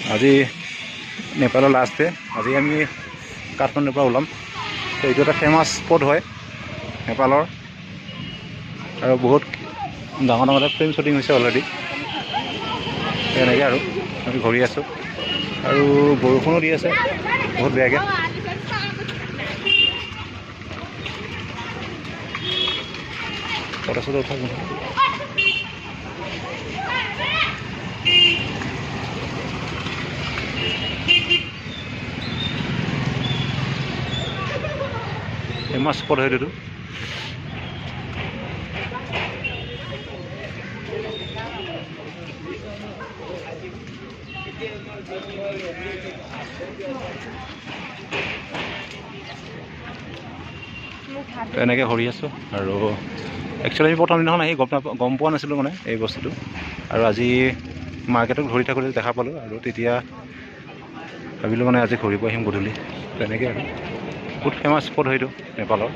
আজি নেপালৰ last day. আজি আমি কাঠমাণ্ডুৰ পৰা ওলাম। তো এইটো এটা ফেমাছ স্পট হয় নেপালৰ, আৰু বহুত ডাঙৰ ডাঙৰ ফিল্ম শ্বুটিং হৈছে অলৰেডি। এনেকৈ আৰু আমি ঘূৰি আছোঁ, আৰু বৰষুণো দি আছে বহুত বেয়াকৈ। ফটো চটো উঠাব ফেমাছ স্পট হয় এইটো। এনেকৈ ঘূৰি আছোঁ, আৰু একচুৱেলি আমি প্ৰথম দিনাখন আহি গম পোৱা নাছিলোঁ মানে এই বস্তুটো, আৰু আজি মাৰ্কেটত ঘূৰি থাকোঁতে দেখা পালোঁ, আৰু তেতিয়া ভাবিলোঁ মানে আজি ঘূৰিব আহিম গধূলি। তেনেকৈ আৰু বহুত ফেমাছ স্পট হয় এইটো নেপালৰ।